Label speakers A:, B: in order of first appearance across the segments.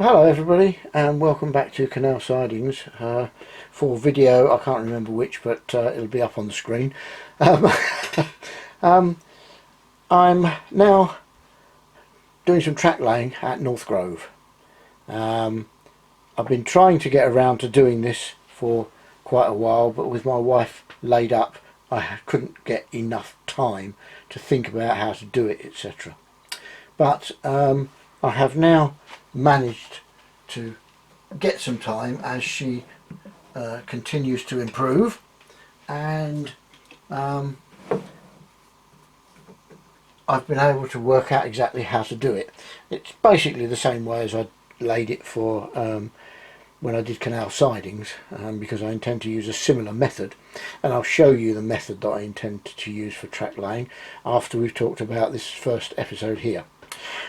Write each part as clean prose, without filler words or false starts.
A: Hello everybody, and welcome back to Canal Sidings for video. I can't remember which, but it'll be up on the screen. I'm now doing some track laying at North Grove. I've been trying to get around to doing this for quite a while, but with my wife laid up I couldn't get enough time to think about how to do it, etc. But I have now managed to get some time as she continues to improve, and I've been able to work out exactly how to do it. It's basically the same way as I laid it for when I did Canal Sidings, because I intend to use a similar method, and I'll show you the method that I intend to use for track laying after we've talked about this first episode here.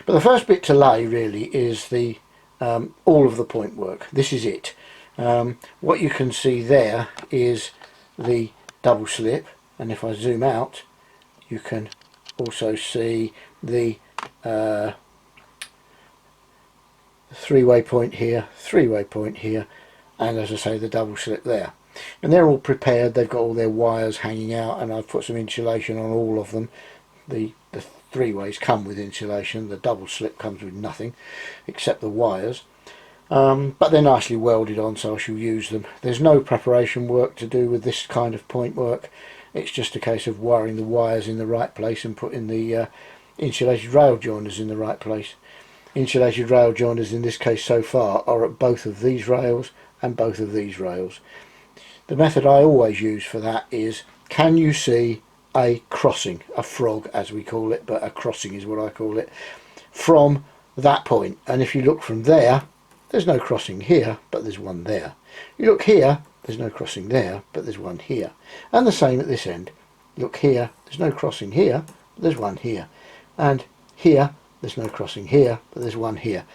A: But the first bit to lay really is the all of the point work. This is it. What you can see there is the double slip, and if I zoom out you can also see the three-way point here, three-way point here, and as I say, the double slip there. And they're all prepared. They've got all their wires hanging out, and I've put some insulation on all of them. The three ways come with insulation. The double slip comes with nothing except the wires, but they're nicely welded on, so I shall use them. There's no preparation work to do with this kind of point work. It's just a case of wiring the wires in the right place and putting the insulated rail joiners in the right place. Insulated rail joiners in this case so far are at both of these rails and both of these rails. The method I always use for that is, can you see a crossing, a frog as we call it, but a crossing is what I call it, from that point? And if you look from there, there's no crossing here, but there's one there. You look here, there's no crossing there, but there's one here. And the same at this end. Look here, there's no crossing here, but there's one here. And here, there's no crossing here, but there's one here.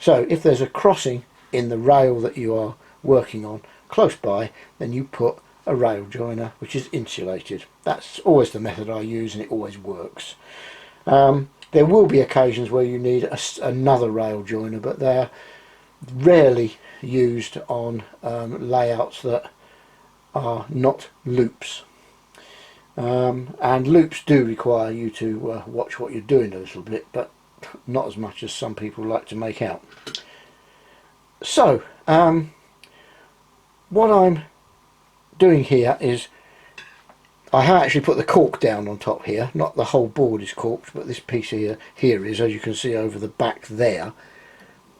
A: So if there's a crossing in the rail that you are working on close by, then you put a rail joiner which is insulated. That's always the method I use, and it always works. There will be occasions where you need another rail joiner, but they're rarely used on layouts that are not loops. And loops do require you to watch what you're doing a little bit, but not as much as some people like to make out. So what I'm doing here is, I have actually put the cork down on top here. Not the whole board is corked, but this piece here is, as you can see over the back there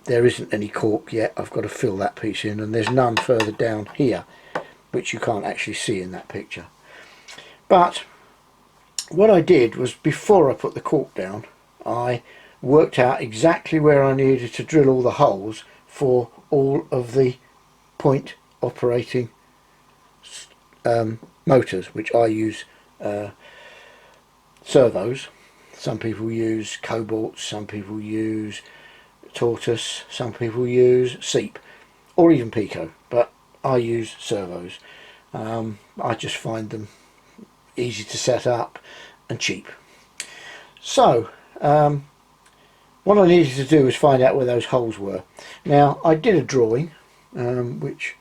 A: isn't any cork yet. I've got to fill that piece in, and there's none further down here which you can't actually see in that picture. But what I did was, before I put the cork down, I worked out exactly where I needed to drill all the holes for all of the point operating motors, which I use servos. Some people use cobalts, some people use tortoise, some people use seep, or even Peco, but I use servos. I just find them easy to set up and cheap. So what I needed to do was find out where those holes were. Now I did a drawing, which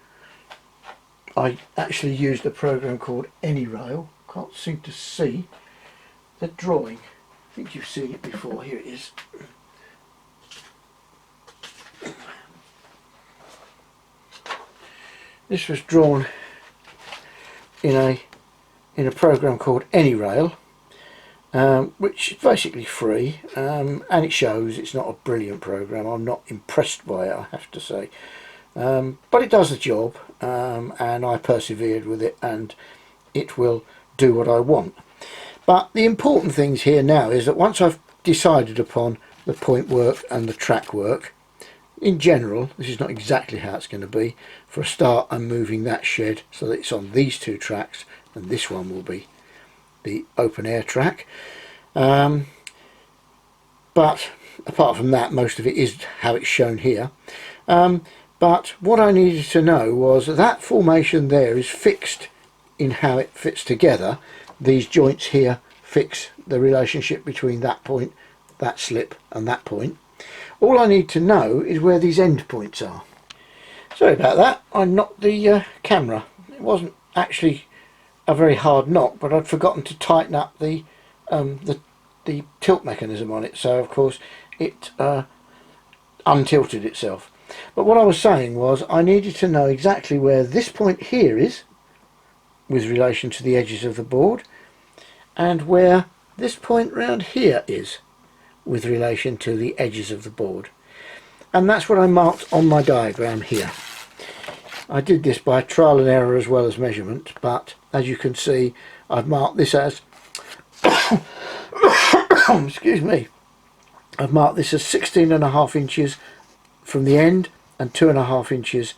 A: I actually used a program called AnyRail. Can't seem to see the drawing. I think you've seen it before. Here it is. This was drawn in a program called AnyRail, which is basically free, and it shows it's not a brilliant program. I'm not impressed by it, I have to say, but it does the job, and I persevered with it, and it will do what I want. But the important things here now is that once I've decided upon the point work and the track work, in general, this is not exactly how it's going to be. For a start, I'm moving that shed so that it's on these two tracks, and this one will be the open air track. But apart from that, most of it is how it's shown here. But what I needed to know was that formation there is fixed in how it fits together. These joints here fix the relationship between that point, that slip and that point. All I need to know is where these end points are. Sorry about that, I knocked the camera. It wasn't actually a very hard knock, but I'd forgotten to tighten up the tilt mechanism on it, so of course it untilted itself. But what I was saying was I needed to know exactly where this point here is with relation to the edges of the board, and where this point round here is with relation to the edges of the board. And that's what I marked on my diagram here. I did this by trial and error as well as measurement, but as you can see I've marked this as excuse me, I've marked this as 16.5 inches from the end and 2.5 inches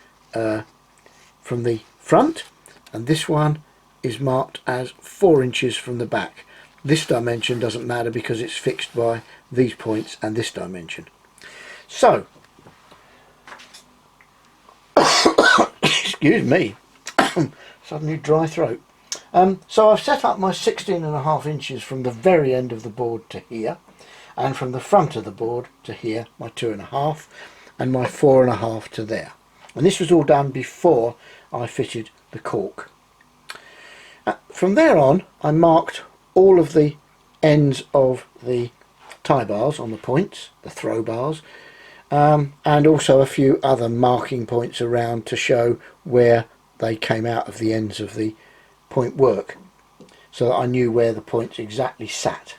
A: from the front, and this one is marked as 4 inches from the back. This dimension doesn't matter because it's fixed by these points and this dimension. So excuse me, suddenly dry throat. So I've set up my 16.5 inches from the very end of the board to here, and from the front of the board to here my 2.5, and my 4.5 to there. And this was all done before I fitted the cork. From there on I marked all of the ends of the tie bars on the points, the throw bars, and also a few other marking points around to show where they came out of the ends of the point work, so that I knew where the points exactly sat.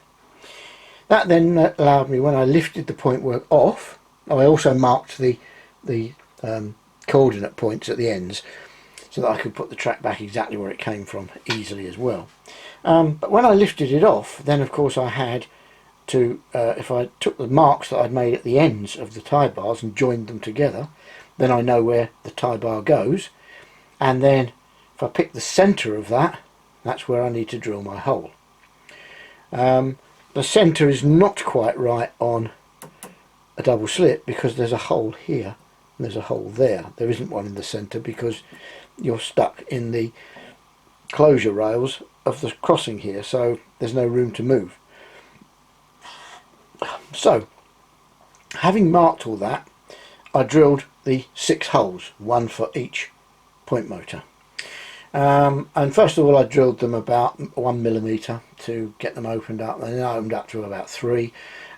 A: That then allowed me, when I lifted the point work off, I also marked the coordinate points at the ends so that I could put the track back exactly where it came from easily as well. But when I lifted it off, then of course I had to, if I took the marks that I'd made at the ends of the tie bars and joined them together, then I know where the tie bar goes, and then if I pick the centre of that, that's where I need to drill my hole. The centre is not quite right on a double slit because there's a hole here and there's a hole there. There isn't one in the centre because you're stuck in the closure rails of the crossing here, so there's no room to move. So having marked all that, I drilled the 6 holes, one for each point motor. And first of all I drilled them about 1mm to get them opened up, and then I opened up to about 3,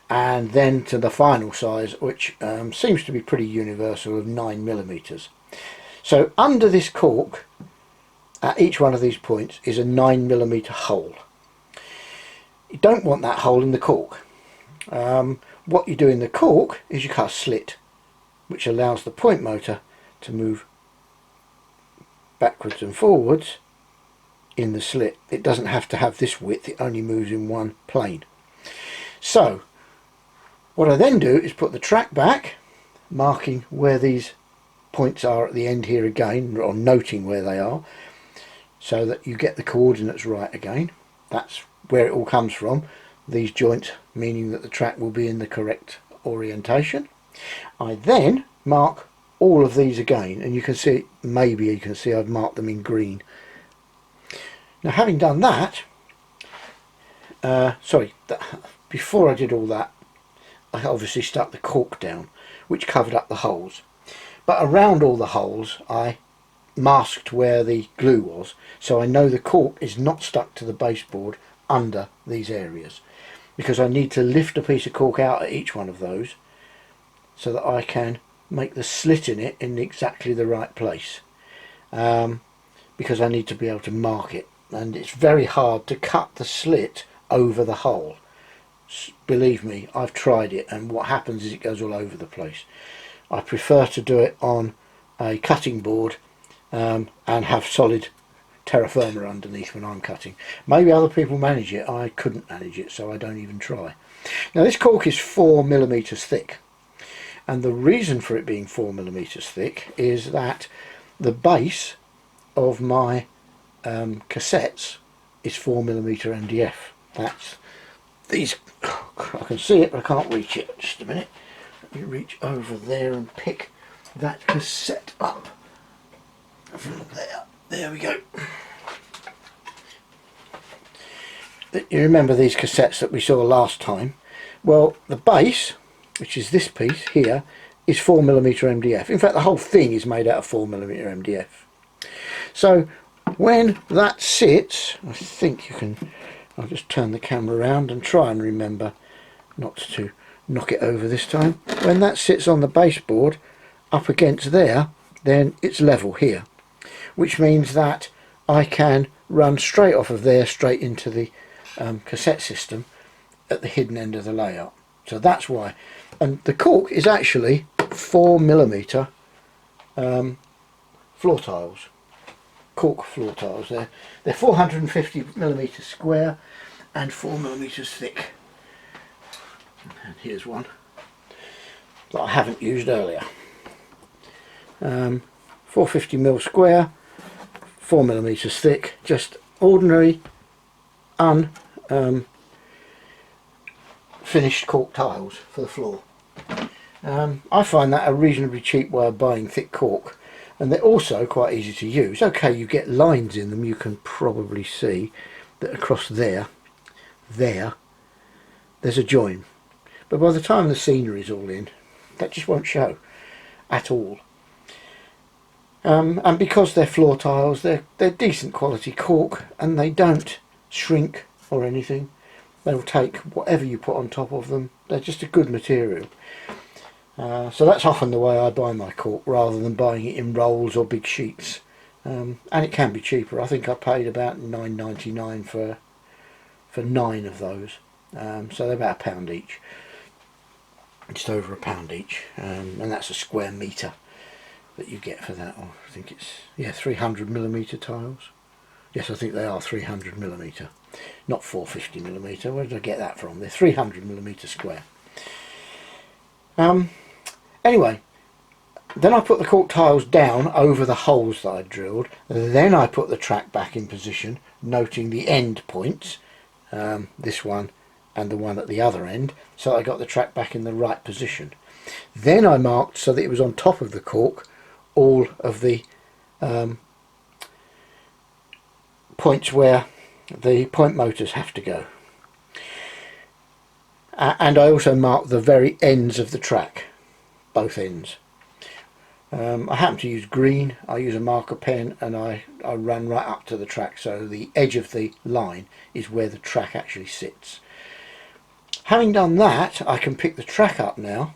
A: and then to the final size, which seems to be pretty universal, of 9mm. So under this cork at each one of these points is a 9mm hole. You don't want that hole in the cork. What you do in the cork is you cut a slit which allows the point motor to move backwards and forwards in the slit. It doesn't have to have this width, it only moves in one plane. So what I then do is put the track back, marking where these points are at the end here again, or noting where they are, so that you get the coordinates right again. That's where it all comes from, these joints, meaning that the track will be in the correct orientation. I then mark all of these again, and you can see, maybe you can see I've marked them in green. Now having done that, before I did all that, I obviously stuck the cork down, which covered up the holes. But around all the holes I masked where the glue was, so I know the cork is not stuck to the baseboard under these areas, because I need to lift a piece of cork out at each one of those so that I can make the slit in it in exactly the right place, because I need to be able to mark it, and it's very hard to cut the slit over the hole. Believe me, I've tried it, and what happens is it goes all over the place. I prefer to do it on a cutting board and have solid terra firma underneath when I'm cutting. Maybe other people manage it, I couldn't manage it, so I don't even try. Now this cork is 4mm thick, and the reason for it being 4mm thick is that the base of my cassettes is 4mm MDF. That's these, I can see it but I can't reach it. Just a minute, let me reach over there and pick that cassette up from there. There we go. You remember these cassettes that we saw last time? Well, the base which is this piece here, is 4mm MDF. In fact, the whole thing is made out of 4mm MDF. So when that sits, I think you can, I'll just turn the camera around and try and remember not to knock it over this time. When that sits on the baseboard up against there, then it's level here, which means that I can run straight off of there straight into the cassette system at the hidden end of the layout. So that's why. And the cork is actually 4mm floor tiles, cork floor tiles. They're 450mm square and 4mm thick. And here's one that I haven't used earlier. 450mm square, 4mm thick, just ordinary finished cork tiles for the floor. I find that a reasonably cheap way of buying thick cork, and they're also quite easy to use. Okay, you get lines in them, you can probably see that across there's a join, but by the time the scenery is all in, that just won't show at all. And because they're floor tiles, they're decent quality cork, and they don't shrink or anything. They'll take whatever you put on top of them. They're just a good material. So that's often the way I buy my cork, rather than buying it in rolls or big sheets. And it can be cheaper. I think I paid about $9.99 for 9 of those. So they're about £1 each. Just over £1 each. And that's a square metre that you get for that. Or I think it's, yeah, 300mm tiles. Yes, I think they are 300mm, not 450mm. Where did I get that from? They're 300mm square. Anyway, then I put the cork tiles down over the holes that I drilled. Then I put the track back in position, noting the end points, this one and the one at the other end, so I got the track back in the right position. Then I marked, so that it was on top of the cork, all of the points where the point motors have to go. And I also marked the very ends of the track, both ends. I happen to use green. I use a marker pen, and I run right up to the track, so the edge of the line is where the track actually sits. Having done that, I can pick the track up now,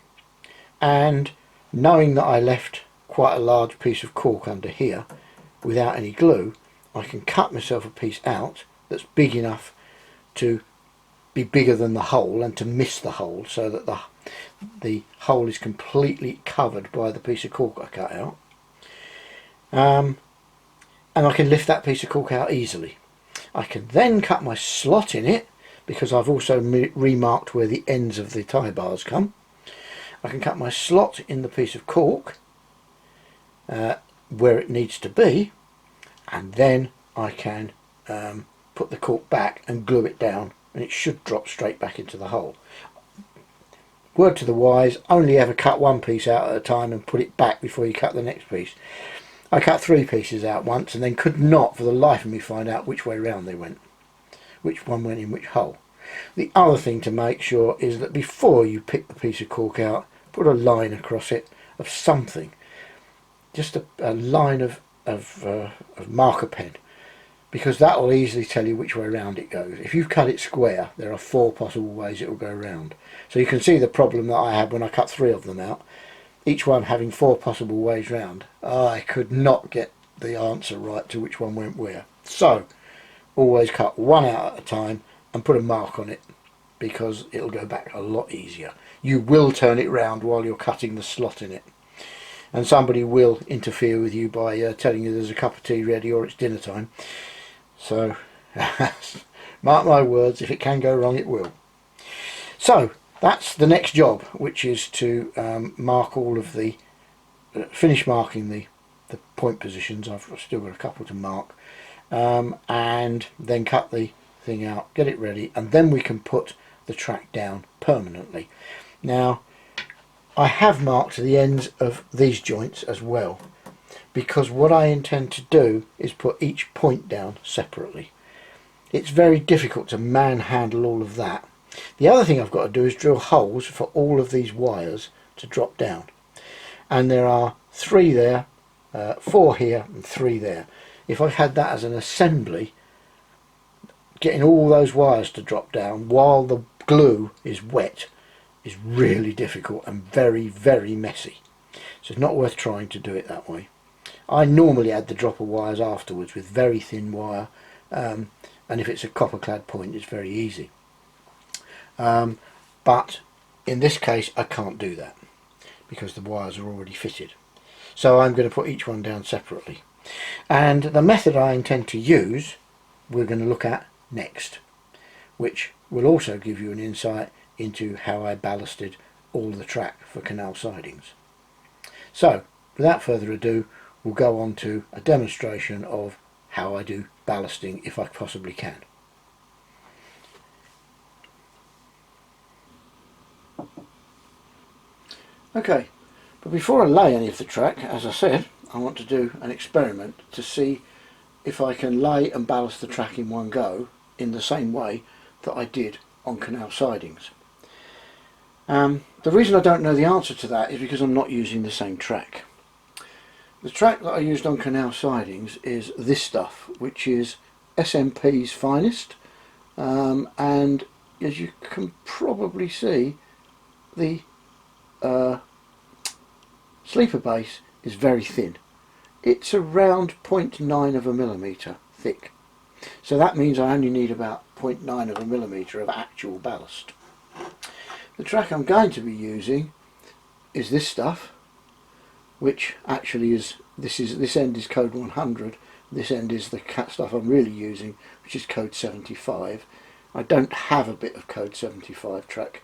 A: and knowing that I left quite a large piece of cork under here without any glue, I can cut myself a piece out that's big enough to be bigger than the hole and to miss the hole, so that the hole is completely covered by the piece of cork I cut out. And I can lift that piece of cork out easily. I can then cut my slot in it, because I've also remarked where the ends of the tie bars come. I can cut my slot in the piece of cork where it needs to be, and then I can put the cork back and glue it down, and it should drop straight back into the hole. Word to the wise, only ever cut one piece out at a time and put it back before you cut the next piece. I cut 3 pieces out once, and then could not for the life of me find out which way round they went, which one went in which hole. The other thing to make sure is that before you pick the piece of cork out, put a line across it of something, just a line of marker pen, because that will easily tell you which way round it goes. If you've cut it square, there are 4 possible ways it will go round. So you can see the problem that I had when I cut 3 of them out, each one having 4 possible ways round. I could not get the answer right to which one went where. So always cut one out at a time and put a mark on it, because it'll go back a lot easier. You will turn it round while you're cutting the slot in it, and somebody will interfere with you by telling you there's a cup of tea ready or it's dinner time. So mark my words, if it can go wrong, it will. So that's the next job, which is to mark all of the finish marking the point positions. I've still got a couple to mark, and then cut the thing out, get it ready, and then we can put the track down permanently. Now I have marked the ends of these joints as well, because what I intend to do is put each point down separately. It's very difficult to manhandle all of that, The other thing I've got to do is drill holes for all of these wires to drop down, and there are 3 there, 4 here and 3 there. If I had that as an assembly, getting all those wires to drop down while the glue is wet is really difficult and very, very messy. So it's not worth trying to do it that way. I normally add the dropper wires afterwards with very thin wire, and if it's a copper clad point it's very easy. But in this case I can't do that because the wires are already fitted. So I'm going to put each one down separately. And the method I intend to use we're going to look at next, which will also give you an insight into how I ballasted all the track for Canal Sidings. So without further ado, we'll go on to a demonstration of how I do ballasting if I possibly can. Okay, but before I lay any of the track, as I said, I want to do an experiment to see if I can lay and ballast the track in one go in the same way that I did on Canal Sidings. The reason I don't know the answer to that is because I'm not using the same track. The track that I used on Canal Sidings is this stuff, which is SMP's finest, and as you can probably see, the sleeper base is very thin. It's around 0.9 of a millimetre thick, so that means I only need about 0.9 of a millimetre of actual ballast. The track I'm going to be using is this stuff, which actually is this end is code 100, this end is the stuff I'm really using, which is code 75. I don't have a bit of code 75 track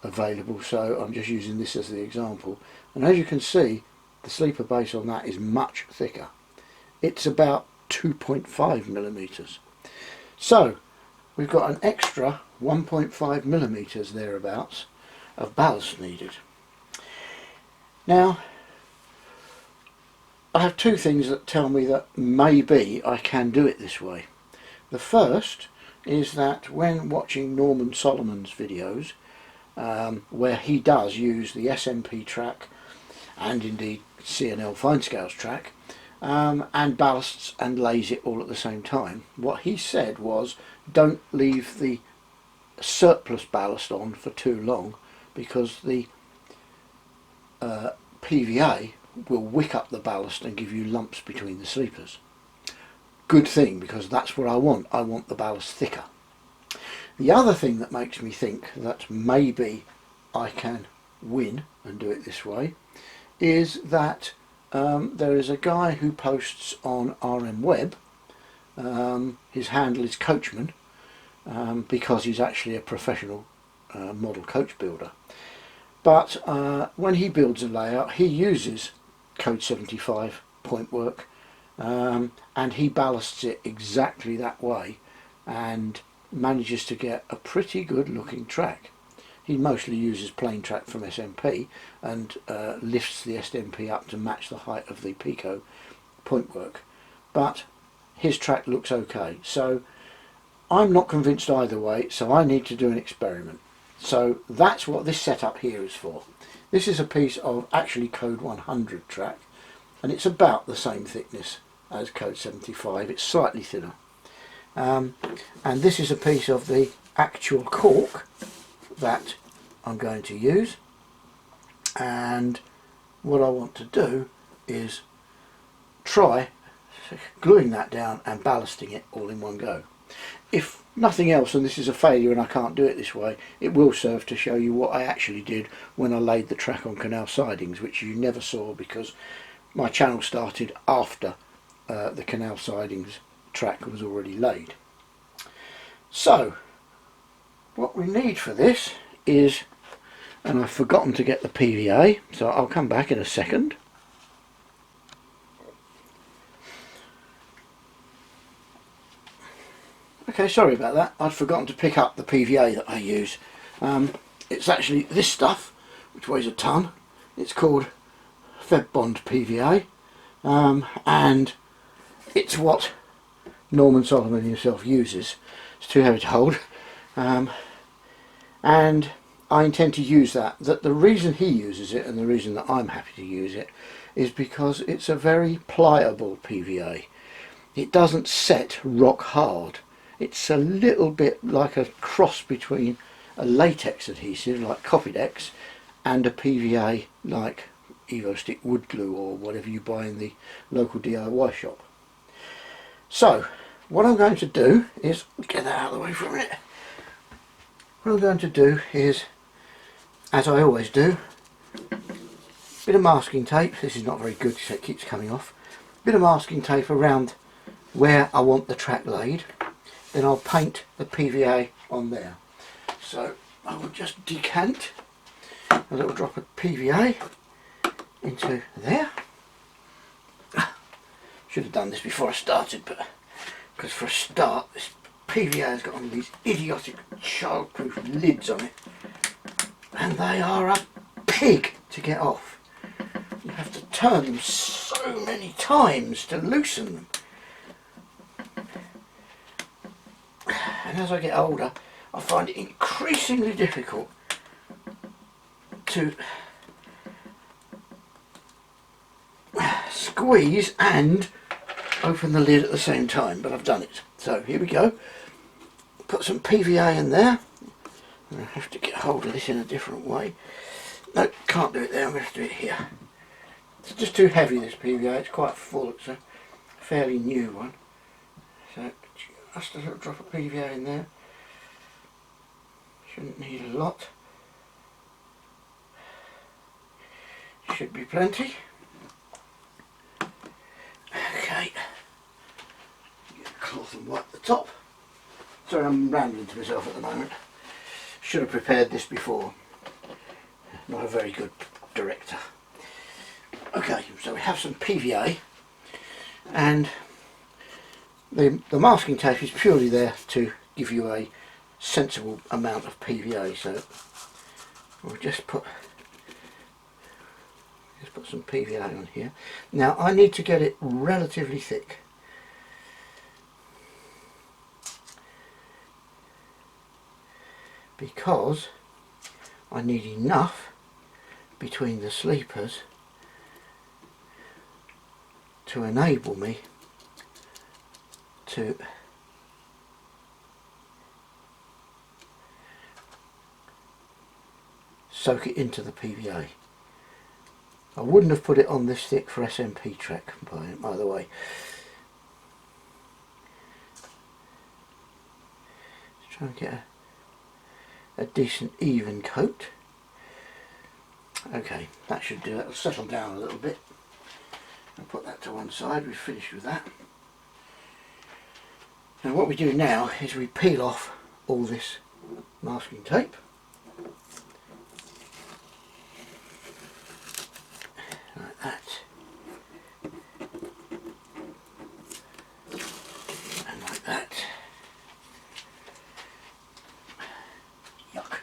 A: available, so I'm just using this as the example, and as you can see the sleeper base on that is much thicker. It's about 2.5 millimeters. So we've got an extra 1.5 millimeters thereabouts of ballast needed. Now I have 2 things that tell me that maybe I can do it this way. The first is that when watching Norman Solomon's videos, where he does use the SMP track and indeed C&L fine scales track, and ballasts and lays it all at the same time, what he said was don't leave the surplus ballast on for too long because the PVA will wick up the ballast and give you lumps between the sleepers. Good thing, because that's what I want. I want the ballast thicker. The other thing that makes me think that maybe I can win and do it this way is that there is a guy who posts on RM Web, his handle is Coachman, because he's actually a professional model coach builder. But when he builds a layout, he uses code 75 point work, and he ballasts it exactly that way and manages to get a pretty good looking track. He mostly uses plain track from SMP and lifts the SMP up to match the height of the Peco point work, but his track looks okay. So I'm not convinced either way, so I need to do an experiment. So that's what this setup here is for. This is a piece of actually code 100 track, and it's about the same thickness as code 75. It's slightly thinner, and this is a piece of the actual cork that I'm going to use, and what I want to do is try gluing that down and ballasting it all in one go. If nothing else, and this is a failure and I can't do it this way, it will serve to show you what I actually did when I laid the track on Canal Sidings, which you never saw because my channel started after the Canal Sidings track was already laid. So what we need for this is, and I've forgotten to get the PVA, so I'll come back in a second. Okay, sorry about that. I'd forgotten to pick up the PVA that I use. It's actually this stuff, which weighs a ton. It's called Feb Bond PVA, and it's what Norman Solomon himself uses. It's too heavy to hold, and and I intend to use that. The reason he uses it and the reason that I'm happy to use it is because it's a very pliable PVA. It doesn't set rock hard. It's a little bit like a cross between a latex adhesive like Copydex and a PVA like EvoStick wood glue or whatever you buy in the local DIY shop. So what I'm going to do is get that out of the way for a minute. What I'm going to do is, as I always do, a bit of masking tape. This is not very good so it keeps coming off. A bit of masking tape around where I want the track laid. Then I'll paint the PVA on there. So I will just decant a little drop of PVA into there. Should have done this before I started, but because for a start this PVA has got one of these idiotic childproof lids on it and they are a pig to get off. You have to turn them so many times to loosen them. And as I get older I find it increasingly difficult to squeeze and open the lid at the same time, but I've done it. So here we go. Put some PVA in there. I have to get hold of this in a different way. No, can't do it there, I'm going to have to do it here. It's just too heavy, this PVA, it's quite full, it's a fairly new one. So just a little drop of PVA in there. Shouldn't need a lot. Should be plenty. Okay. Get a cloth and wipe the top. Sorry, I'm rambling to myself at the moment. Should have prepared this before. Not a very good director. Okay, so we have some PVA, and the masking tape is purely there to give you a sensible amount of PVA. So we'll just put some PVA on here. Now I need to get it relatively thick. Because I need enough between the sleepers to enable me to soak it into the PVA. I wouldn't have put it on this thick for SMP Trach, by the way. Let's try and get a decent even coat. Okay, that should do it. It'll settle down a little bit. I'll put that to one side. We've finished with that. Now what we do now is we peel off all this masking tape. Like that. And like that. Yuck.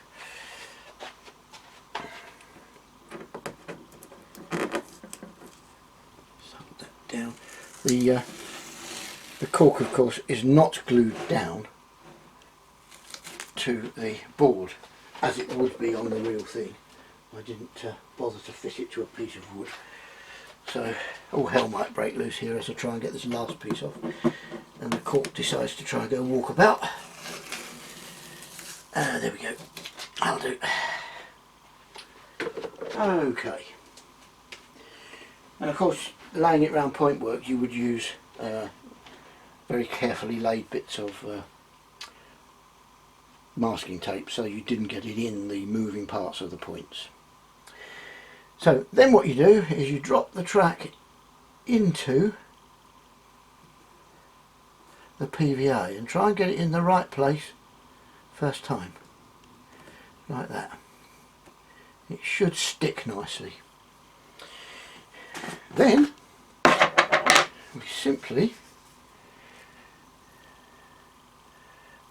A: Hold that down. The cork, of course, is not glued down to the board as it would be on the real thing. I didn't bother to fit it to a piece of wood. So all hell might break loose here as I try and get this last piece off, and the cork decides to try and go walk about. There we go. I'll do. Okay. And of course, laying it round point work, you would use very carefully laid bits of masking tape so you didn't get it in the moving parts of the points. So then what you do is you drop the track into the PVA and try and get it in the right place first time, like that. It should stick nicely. Then we simply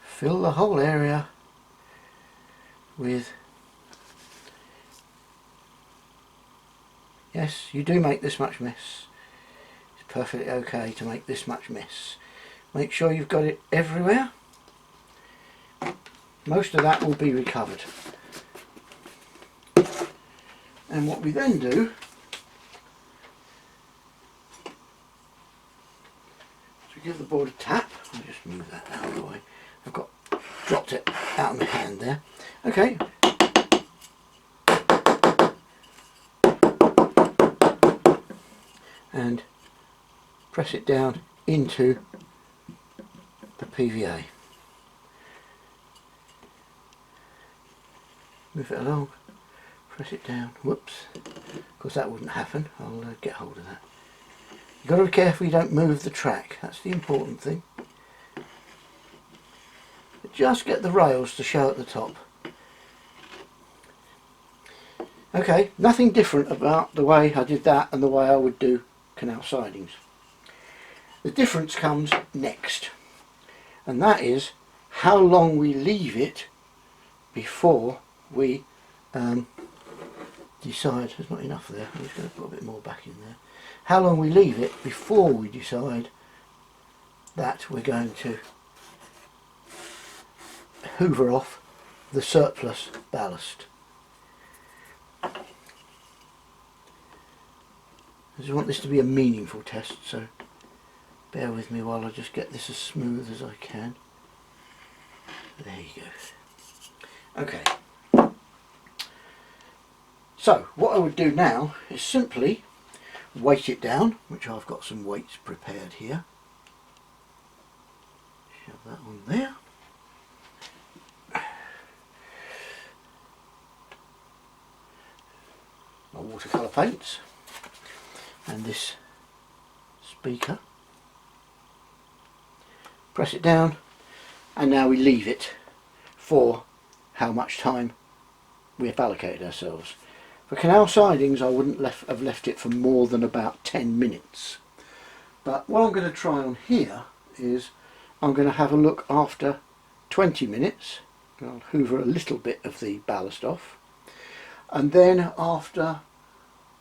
A: fill the whole area with, yes, you do make this much mess. It's perfectly okay to make this much mess. Make sure you've got it everywhere. most of that will be recovered. And what we then do is we give the board a tap. I'll just move that out of the way. I've dropped it out of my hand there. Okay. And press it down into the PVA. Move it along, press it down. Whoops, of course that wouldn't happen. I'll get hold of that. You've got to be careful you don't move the track, that's the important thing. But just get the rails to show at the top. Okay, nothing different about the way I did that and the way I would do canal sidings. The difference comes next, and that is how long we leave it before we decide. There's not enough there, I'm just going to put a bit more back in there. How long we leave it before we decide that we're going to hoover off the surplus ballast. I want this to be a meaningful test, so bear with me while I just get this as smooth as I can. There you go. Okay. So what I would do now is simply weight it down, which I've got some weights prepared here. Shove that on there. My watercolour paints. And this speaker. Press it down, and now we leave it for how much time we have allocated ourselves. For canal sidings I wouldn't have left it for more than about 10 minutes. But what I'm going to try on here is I'm going to have a look after 20 minutes. I'll hoover a little bit of the ballast off, and then after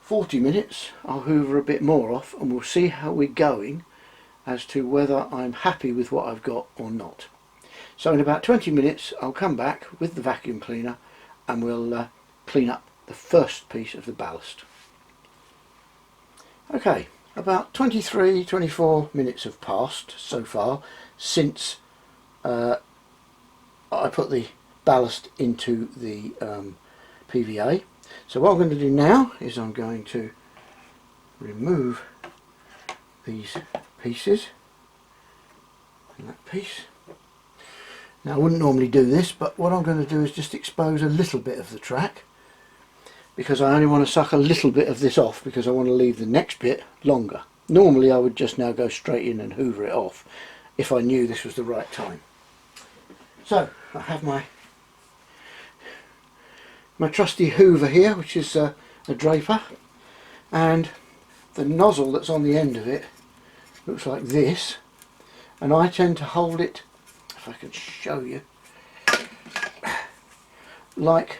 A: 40 minutes I'll hoover a bit more off, and we'll see how we're going as to whether I'm happy with what I've got or not. So in about 20 minutes I'll come back with the vacuum cleaner and we'll clean up the first piece of the ballast. Okay, about 23-24 minutes have passed so far since I put the ballast into the PVA. So what I'm going to do now is I'm going to remove these pieces and that piece. Now I wouldn't normally do this, but what I'm going to do is just expose a little bit of the track, because I only want to suck a little bit of this off because I want to leave the next bit longer. Normally I would just now go straight in and hoover it off if I knew this was the right time. So I have my trusty hoover here, which is a draper, and the nozzle that's on the end of it looks like this, and I tend to hold it, if I can show you, like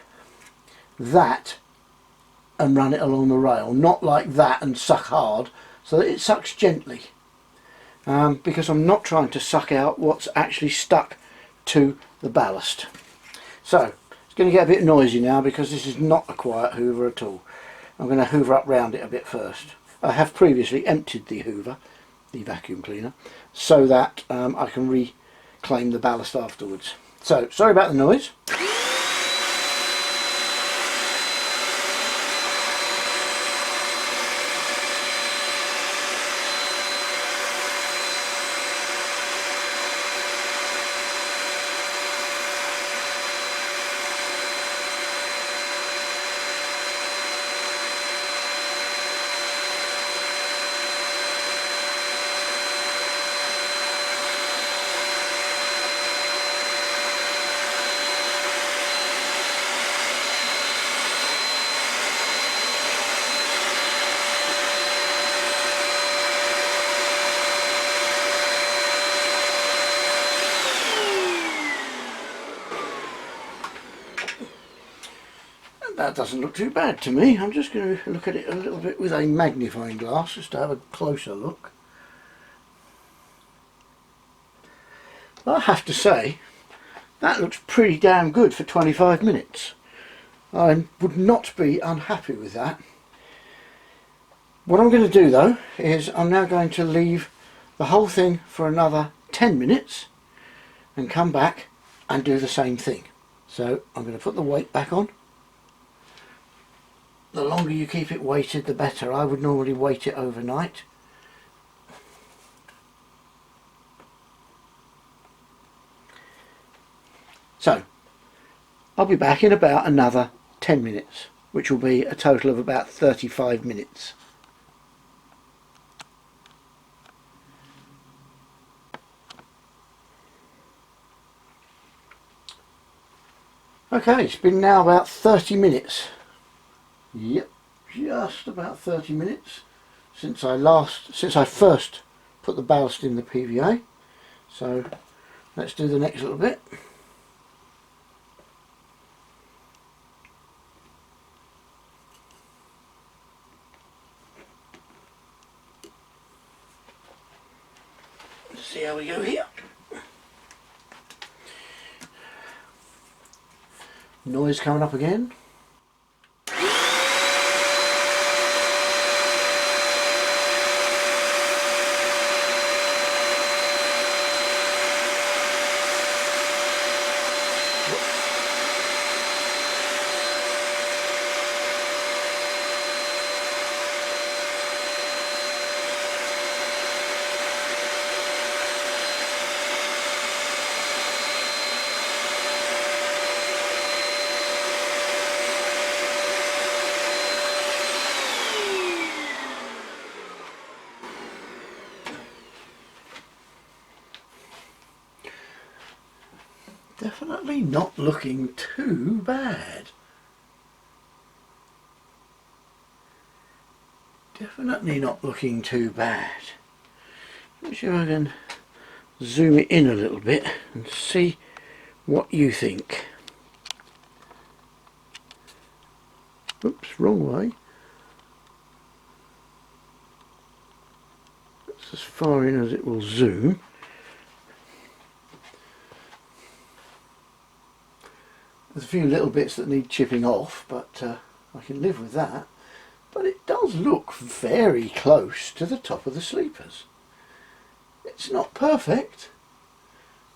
A: that and run it along the rail, not like that and suck hard, so that it sucks gently, because I'm not trying to suck out what's actually stuck to the ballast. So it's going to get a bit noisy now because this is not a quiet hoover at all. I'm going to hoover up round it a bit first. I have previously emptied the hoover, the vacuum cleaner, so that I can reclaim the ballast afterwards. So sorry about the noise. That doesn't look too bad to me. I'm just going to look at it a little bit with a magnifying glass just to have a closer look. I have to say That looks pretty damn good for 25 minutes. I would not be unhappy with that. What I'm going to do though is I'm now going to leave the whole thing for another 10 minutes and come back and do the same thing. So I'm going to put the weight back on. The longer you keep it weighted the better. I would normally weight it overnight. So I'll be back in about another 10 minutes, which will be a total of about 35 minutes. Okay, it's been now about 30 minutes. Yep, just about 30 minutes since I first put the ballast in the PVA. So let's do the next little bit. Let's see how we go here. Noise coming up again. Definitely not looking too bad. Definitely not looking too bad. Let me see if I can zoom it in a little bit and see what you think. Oops, wrong way. That's as far in as it will zoom. There's a few little bits that need chipping off, but I can live with that. But it does look very close to the top of the sleepers. It's not perfect,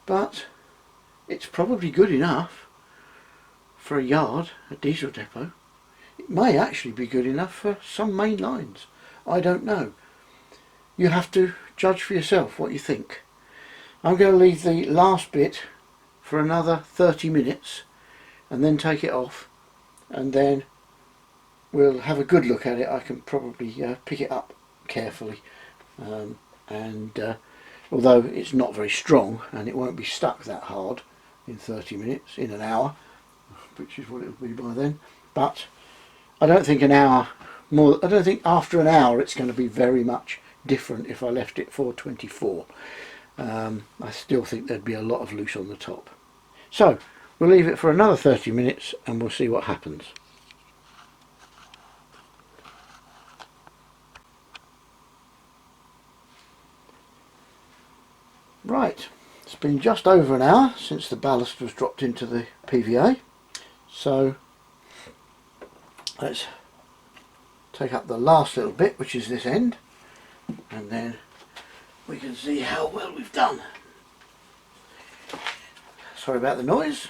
A: but it's probably good enough for a yard, a diesel depot. It may actually be good enough for some main lines. I don't know. You have to judge for yourself what you think. I'm going to leave the last bit for another 30 minutes and then take it off, and then we'll have a good look at it. I can probably pick it up carefully, although it's not very strong and it won't be stuck that hard in 30 minutes, in an hour, which is what it will be by then. But I don't think I don't think after an hour it's going to be very much different if I left it for 24. I still think there'd be a lot of loose on the top. So we'll leave it for another 30 minutes and we'll see what happens. Right, it's been just over an hour since the ballast was dropped into the PVA, so let's take up the last little bit, which is this end, and then we can see how well we've done. Sorry about the noise.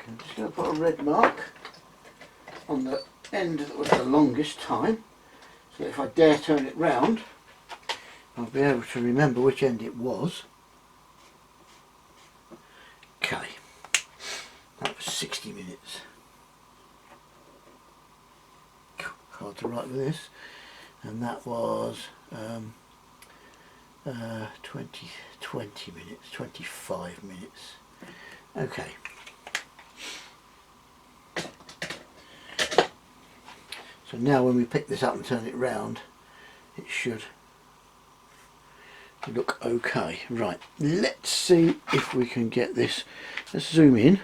A: I'm just going to put a red mark on the end that was the longest time, so if I dare turn it round I'll be able to remember which end it was. Okay, 60 minutes. Hard to write with this. And that was 20 minutes, 25 minutes. Okay. So now when we pick this up and turn it round, it should look okay. Right, let's see if we can get this. Let's zoom in.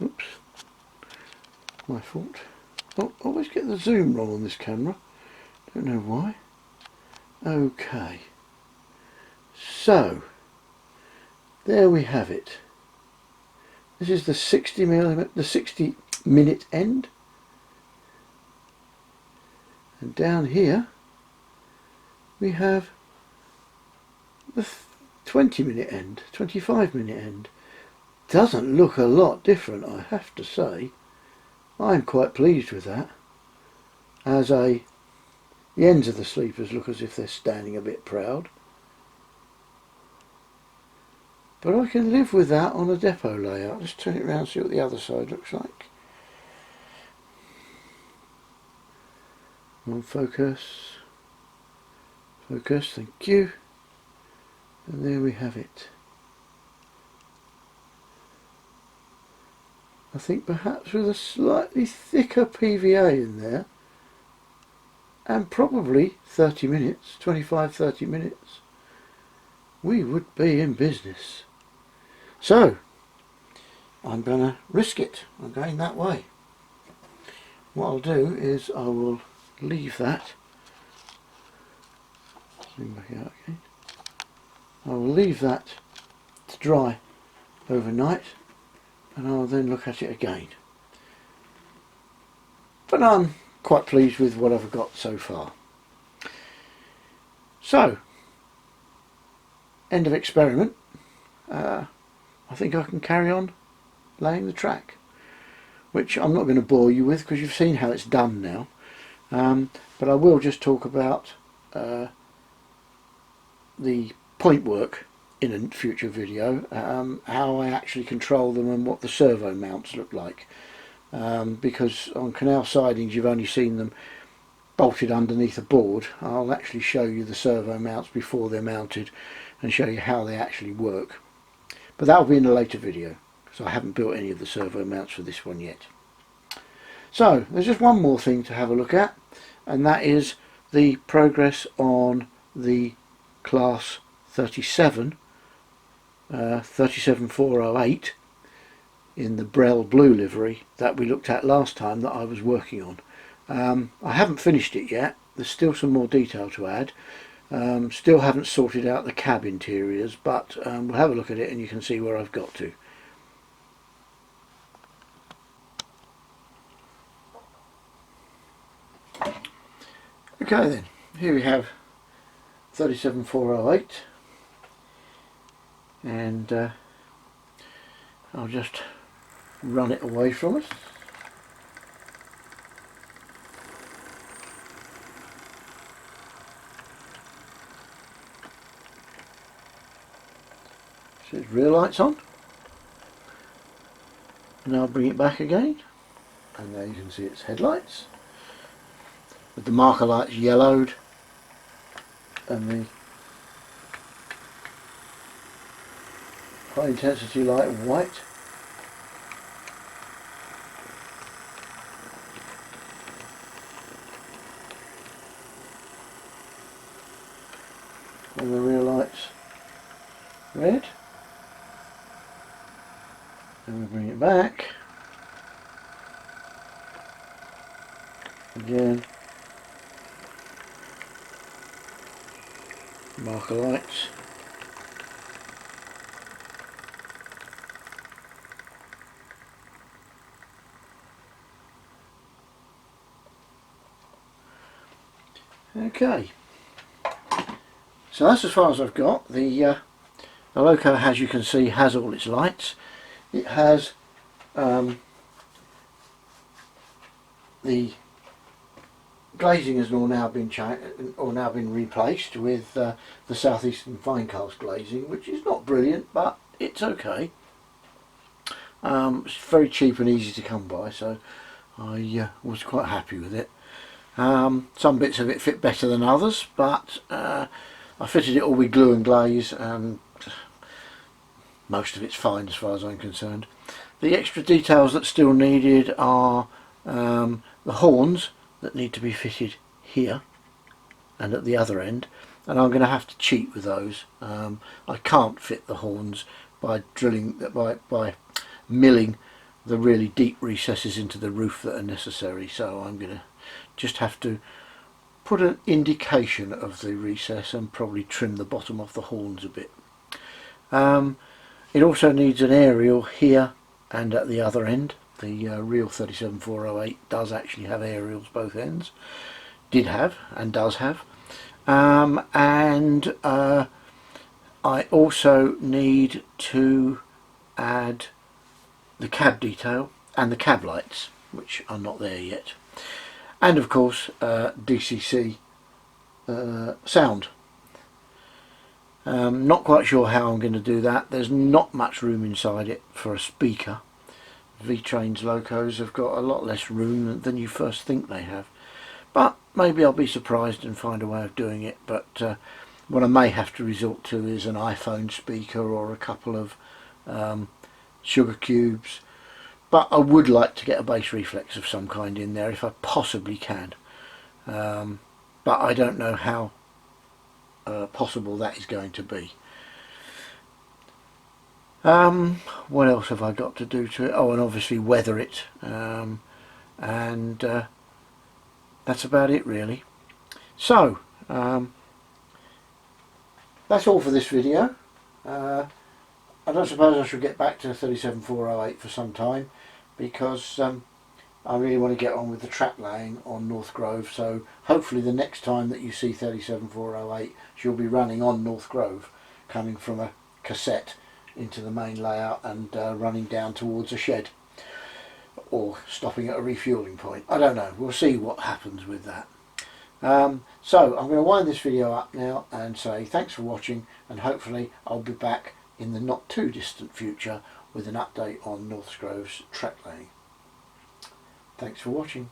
A: Oops, my fault. Oh, always get the zoom wrong on this camera. Don't know why. Okay. So, there we have it. This is the 60 minute end. And down here we have the 20 minute end, 25 minute end. Doesn't look a lot different, I have to say. I'm quite pleased with that. The ends of the sleepers look as if they're standing a bit proud. But I can live with that on a depot layout. Let's turn it around and see what the other side looks like. On focus. Focus, thank you. And there we have it. I think perhaps with a slightly thicker PVA in there, and probably 30 minutes, 25-30 minutes, we would be in business. So, I'm going to risk it. I'm going that way. What I'll do is I will leave that. Zoom back out again. I will leave that to dry overnight, and I'll then look at it again. But I'm quite pleased with what I've got so far. So, end of experiment. I think I can carry on laying the track, which I'm not going to bore you with because you've seen how it's done now. But I will just talk about the point work in a future video, how I actually control them and what the servo mounts look like. Because on Canal Sidings you've only seen them bolted underneath a board. I'll actually show you the servo mounts before they're mounted and show you how they actually work. But that will be in a later video because I haven't built any of the servo mounts for this one yet. So there's just one more thing to have a look at, and that is the progress on the class 37 37408 in the Brell blue livery that we looked at last time that I was working on. I haven't finished it yet. There's still some more detail to add. Still haven't sorted out the cab interiors, but we'll have a look at it and you can see where I've got to. Okay then, here we have 37408, and I'll just run it away from us. So its rear lights on, and I'll bring it back again, and there you can see its headlights with the marker lights yellowed and the high intensity light white. And the rear lights red. And we bring it back again, marker lights, okay. So that's as far as I've got. The Loco, as you can see, has all its lights. It has the glazing has all now been replaced with the Southeastern fine cast glazing, which is not brilliant, but it's okay. It's very cheap and easy to come by, so I was quite happy with it. Some bits of it fit better than others, but I fitted it all with glue and glaze, and most of it's fine as far as I'm concerned. The extra details that still needed are the horns that need to be fitted here and at the other end, and I'm going to have to cheat with those. I can't fit the horns by milling the really deep recesses into the roof that are necessary, so I'm going to just have to put an indication of the recess and probably trim the bottom off the horns a bit. It also needs an aerial here and at the other end. The real 37408 does actually have aerials both ends. Did have and does have. I also need to add the cab detail and the cab lights, which are not there yet, and of course DCC sound. Not quite sure how I'm going to do that. There's not much room inside it for a speaker. V-Train's locos have got a lot less room than you first think they have, but maybe I'll be surprised and find a way of doing it. But what I may have to resort to is an iPhone speaker or a couple of sugar cubes, but I would like to get a bass reflex of some kind in there if I possibly can, but I don't know how possible that is going to be. What else have I got to do to it? Oh, and obviously weather it, and that's about it really. So that's all for this video. I don't suppose I should get back to 37408 for some time, because I really want to get on with the track laying on North Grove, so hopefully the next time that you see 37408 she'll be running on North Grove, coming from a cassette into the main layout and running down towards a shed, or stopping at a refueling point. I don't know, we'll see what happens with that. So I'm going to wind this video up now and say thanks for watching, and hopefully I'll be back in the not too distant future with an update on North Grove's track laying. Thanks for watching.